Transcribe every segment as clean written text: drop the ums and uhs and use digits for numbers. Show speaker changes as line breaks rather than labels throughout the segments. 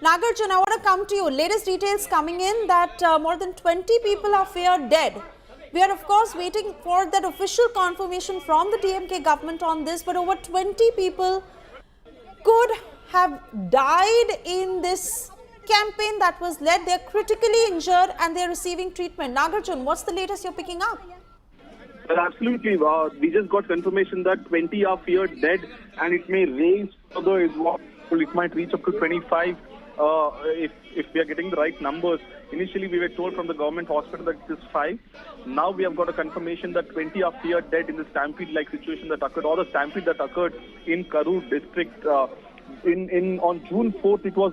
Nagarjun, I want to come to you. Latest details coming in that more than 20 people are feared dead. We are, of course, waiting for that official confirmation from the DMK government on this, but over 20 people could have died in this campaign that was led. They're critically injured and they're receiving treatment. Nagarjun, what's the latest you're picking up?
Well, absolutely. We just got confirmation that 20 are feared dead, and it may raise further. It might reach up to 25 if we are getting the right numbers. Initially, we were told from the government hospital that it is 5. Now we have got a confirmation that 20 are feared dead in the stampede-like situation that occurred, or the stampede that occurred in Karur district. On June 4th, it was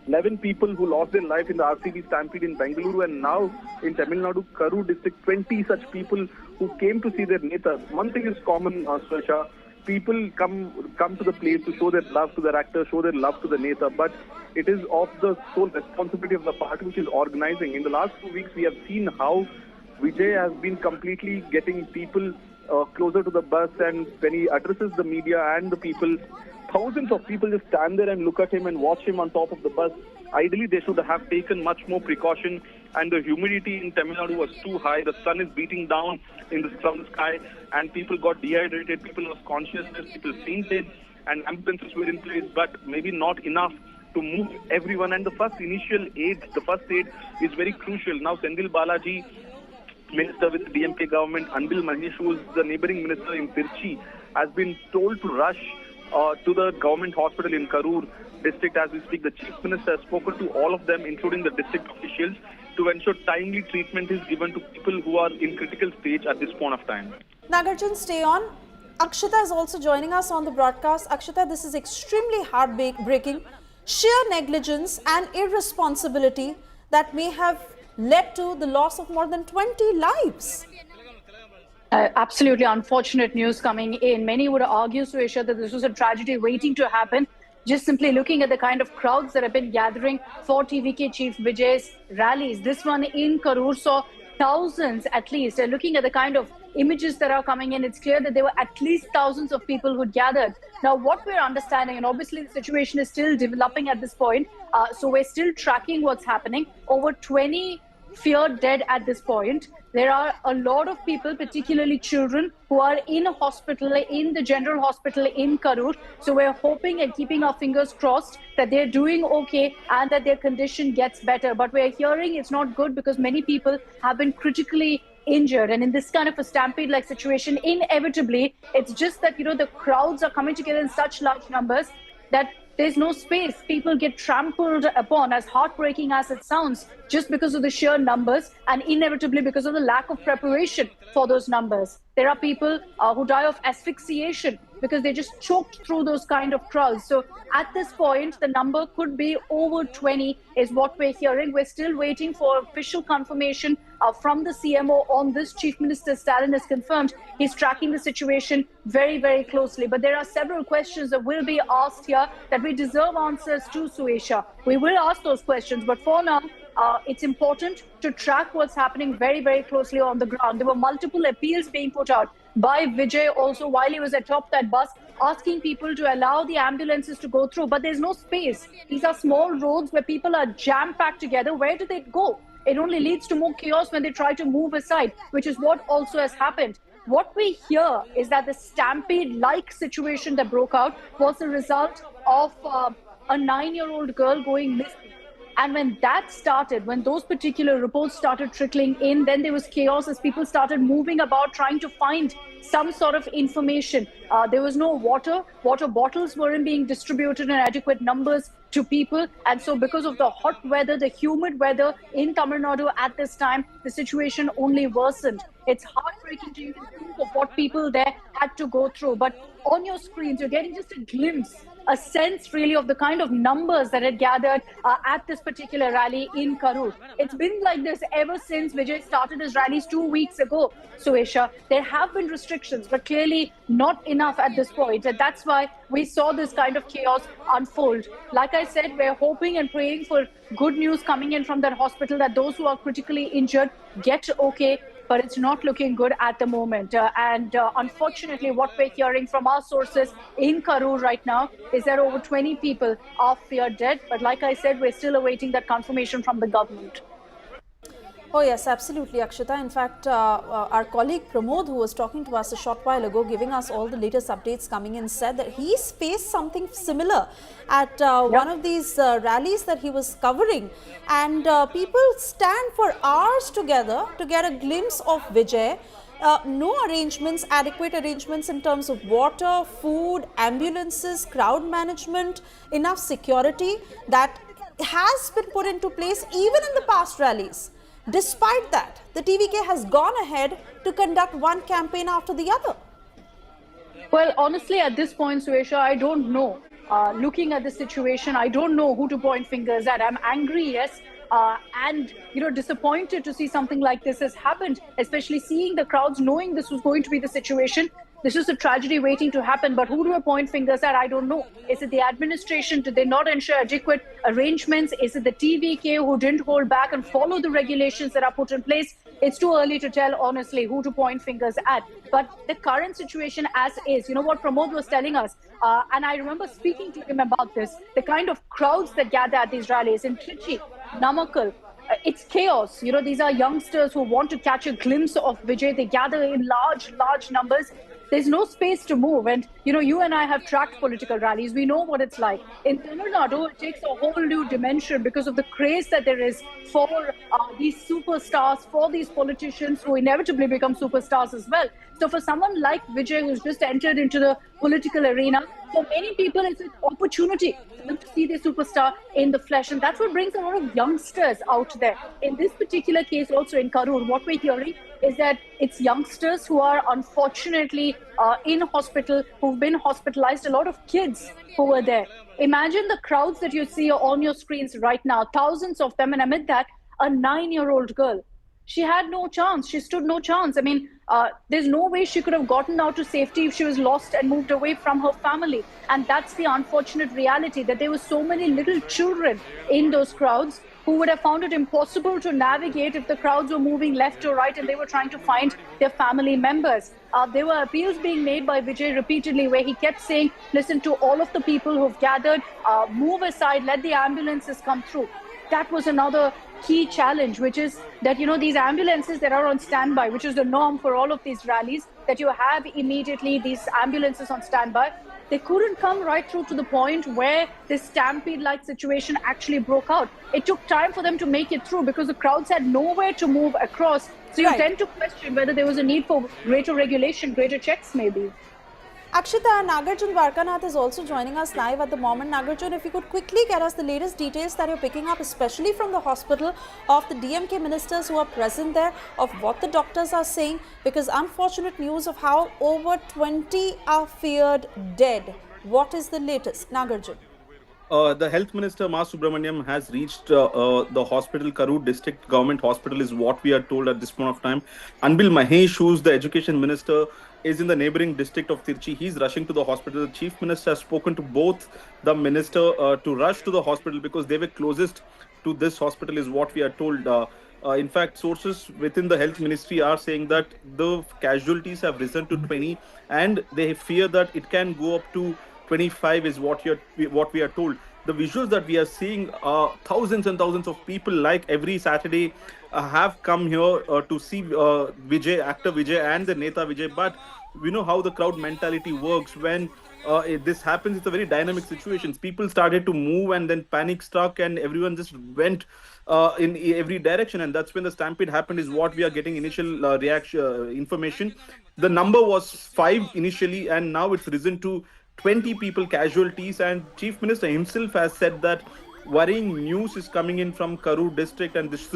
11 people who lost their life in the RCB stampede in Bengaluru, and now in Tamil Nadu, Karur district, 20 such people who came to see their netas. One thing is common, Swesha. People come to the place to show their love to their actor, show their love to the neta, but it is of the sole responsibility of the party which is organizing. In the last 2 weeks, we have seen how Vijay has been completely getting people closer to the bus, and when he addresses the media and the people, thousands of people just stand there and look at him and watch him on top of the bus. Ideally, they should have taken much more precaution, and the humidity in Tamil Nadu was too high. The sun is beating down from the sky, and people got dehydrated, people lost consciousness, people fainted, and ambulances were in place, but maybe not enough to move everyone. And the first aid is very crucial. Now, Sendil Balaji, Minister with the DMK government, Anbil Mahesh, who is the neighboring minister in Tirchi, has been told to rush to the government hospital in Karur district as we speak. The Chief Minister has spoken to all of them, including the district officials, to ensure timely treatment is given to people who are in critical stage at this point of time.
Nagarjun, stay on. Akshita is also joining us on the broadcast. Akshita, this is extremely heartbreaking. Sheer negligence and irresponsibility that may have led to the loss of more than 20 lives.
Absolutely unfortunate news coming in. Many would argue, Suesha, that this was a tragedy waiting to happen. Just simply looking at the kind of crowds that have been gathering for TVK Chief Vijay's rallies. This one in Karur saw thousands at least. Looking at the kind of images that are coming in, it's clear that there were at least thousands of people who gathered. Now, what we're understanding, and obviously the situation is still developing at this point, so we're still tracking what's happening. Over 20 feared dead at this point. There are a lot of people, particularly children, who are in a hospital, in the general hospital in Karur. So we're hoping and keeping our fingers crossed that they're doing okay and that their condition gets better. But we're hearing it's not good because many people have been critically injured. And in this kind of a stampede-like situation, inevitably, it's just that, the crowds are coming together in such large numbers that there's no space. People get trampled upon, as heartbreaking as it sounds, just because of the sheer numbers and inevitably because of the lack of preparation for those numbers. There are people who die of asphyxiation because they just choked through those kind of crowds. So at this point, the number could be over 20 is what we're hearing. We're still waiting for official confirmation from the CMO on this. Chief Minister Stalin has confirmed he's tracking the situation very, very closely. But there are several questions that will be asked here that we deserve answers to, Suesha. We will ask those questions, but for now, it's important to track what's happening very, very closely on the ground. There were multiple appeals being put out by Vijay also while he was atop that bus, asking people to allow the ambulances to go through. But there's no space. These are small roads where people are jam-packed together. Where do they go? It only leads to more chaos when they try to move aside, which is what also has happened. What we hear is that the stampede-like situation that broke out was the result of a 9-year-old girl going missing. And when that started, when those particular reports started trickling in, then there was chaos as people started moving about trying to find some sort of information. There was no water. Water bottles weren't being distributed in adequate numbers to people. And so because of the hot weather, the humid weather in Tamil Nadu at this time, the situation only worsened. It's heartbreaking to even think of what people there had to go through. But on your screens, you're getting just a glimpse, a sense really of the kind of numbers that had gathered at this particular rally in Karur. It's been like this ever since Vijay started his rallies 2 weeks ago, Suesha. There have been restrictions, but clearly not enough at this point. And that's why we saw this kind of chaos unfold. Like I said, we're hoping and praying for good news coming in from that hospital, that those who are critically injured get okay but it's not looking good at the moment. Unfortunately, what we're hearing from our sources in Karur right now is that over 20 people are feared dead. But like I said, we're still awaiting that confirmation from the government.
Oh yes, absolutely, Akshita. In fact, our colleague Pramod, who was talking to us a short while ago, giving us all the latest updates coming in, said that he's faced something similar at one of these rallies that he was covering. And people stand for hours together to get a glimpse of Vijay. No arrangements, adequate arrangements in terms of water, food, ambulances, crowd management, enough security that has been put into place even in the past rallies. Despite that, the TVK has gone ahead to conduct one campaign after the other.
Well, honestly, at this point, Suesha, I don't know. Looking at the situation, I don't know who to point fingers at. I'm angry, yes, and disappointed to see something like this has happened, especially seeing the crowds knowing this was going to be the situation. This is a tragedy waiting to happen, but who do I point fingers at? I don't know. Is it the administration? Did they not ensure adequate arrangements? Is it the TVK who didn't hold back and follow the regulations that are put in place? It's too early to tell, honestly, who to point fingers at. But the current situation as is, what Pramod was telling us, and I remember speaking to him about this, the kind of crowds that gather at these rallies in Trichy, Namakkal, it's chaos. These are youngsters who want to catch a glimpse of Vijay. They gather in large numbers. There's no space to move. And, you and I have tracked political rallies. We know what it's like. In Tamil Nadu, it takes a whole new dimension because of the craze that there is for these superstars, for these politicians who inevitably become superstars as well. So for someone like Vijay, who's just entered into the political arena, for many people, it's an opportunity for them to see their superstar in the flesh. And that's what brings a lot of youngsters out there. In this particular case, also in Karur, what we're hearing is that it's youngsters who are unfortunately in hospital, who've been hospitalized, a lot of kids who were there. Imagine the crowds that you see on your screens right now, thousands of them, and amid that, a 9-year-old girl. She had no chance. She stood no chance. I mean, there's no way she could have gotten out to safety if she was lost and moved away from her family. And that's the unfortunate reality, that there were so many little children in those crowds who would have found it impossible to navigate if the crowds were moving left or right and they were trying to find their family members. There were appeals being made by Vijay repeatedly where he kept saying, listen to all of the people who've gathered, move aside, let the ambulances come through. That was another key challenge, which is that, these ambulances that are on standby, which is the norm for all of these rallies, that you have immediately these ambulances on standby. They couldn't come right through to the point where this stampede-like situation actually broke out. It took time for them to make it through because the crowds had nowhere to move across. So you tend to question whether there was a need for greater regulation, greater checks maybe.
Akshita, Nagarjun Dwarkanath is also joining us live at the moment. Nagarjun, if you could quickly get us the latest details that you're picking up, especially from the hospital, of the DMK ministers who are present there, of what the doctors are saying, because unfortunate news of how over 20 are feared dead. What is the latest? Nagarjun.
The health minister, Ma Subramaniam, has reached the hospital, Karur District Government Hospital is what we are told at this point of time. Anbil Mahesh, who's the education minister, is in the neighboring district of Tirchi. He's rushing to the hospital. The chief minister has spoken to both the minister to rush to the hospital because they were closest to this hospital is what we are told. In fact, sources within the health ministry are saying that the casualties have risen to 20 and they fear that it can go up to 25 is what we are told. The visuals that we are seeing, thousands and thousands of people like every Saturday have come here to see Vijay, actor Vijay and the Neta Vijay. But we know how the crowd mentality works. When this happens, it's a very dynamic situation. People started to move and then panic struck and everyone just went in every direction. And that's when the stampede happened is what we are getting initial information. The number was 5 initially and now it's risen to 20 people casualties, and Chief Minister himself has said that worrying news is coming in from Karur district and this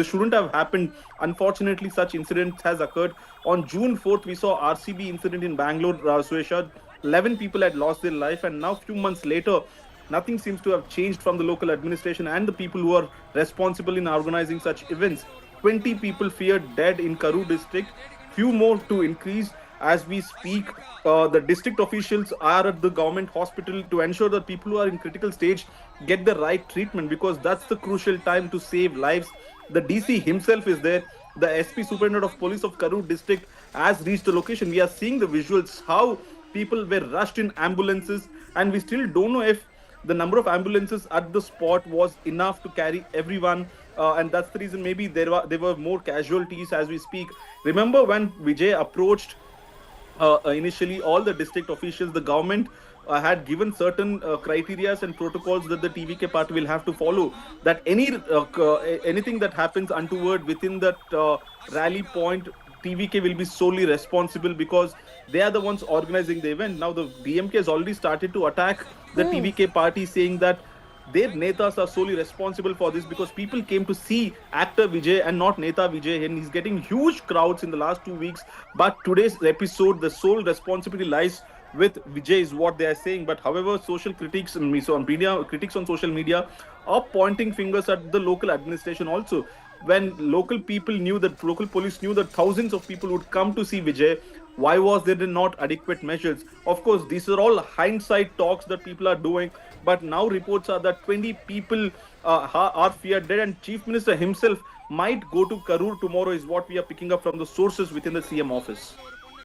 shouldn't have happened. Unfortunately, such incidents has occurred. On June 4th, we saw RCB incident in Bangalore, Suesha. 11 people had lost their life and now few months later, nothing seems to have changed from the local administration and the people who are responsible in organizing such events. 20 people feared dead in Karur district, few more to increase. As we speak, the district officials are at the government hospital to ensure that people who are in critical stage get the right treatment because that's the crucial time to save lives. The DC himself is there. The SP Superintendent of Police of Karur district has reached the location. We are seeing the visuals, how people were rushed in ambulances, and we still don't know if the number of ambulances at the spot was enough to carry everyone. And that's the reason maybe there were more casualties as we speak. Remember when Vijay approached initially all the district officials, the government had given certain criterias and protocols that the TVK party will have to follow. That anything that happens untoward within that rally point, TVK will be solely responsible because they are the ones organizing the event. Now the DMK has already started to attack the TVK party, saying that their netas are solely responsible for this because people came to see actor Vijay and not Neta Vijay, and he's getting huge crowds in the last 2 weeks. But today's episode, the sole responsibility lies with Vijay, is what they are saying. But however, social critics and critics on social media are pointing fingers at the local administration also. When local police knew that thousands of people would come to see Vijay, why was there not adequate measures? Of course, these are all hindsight talks that people are doing, but now reports are that 20 people are feared dead, and Chief Minister himself might go to Karur tomorrow, is what we are picking up from the sources within the CM office.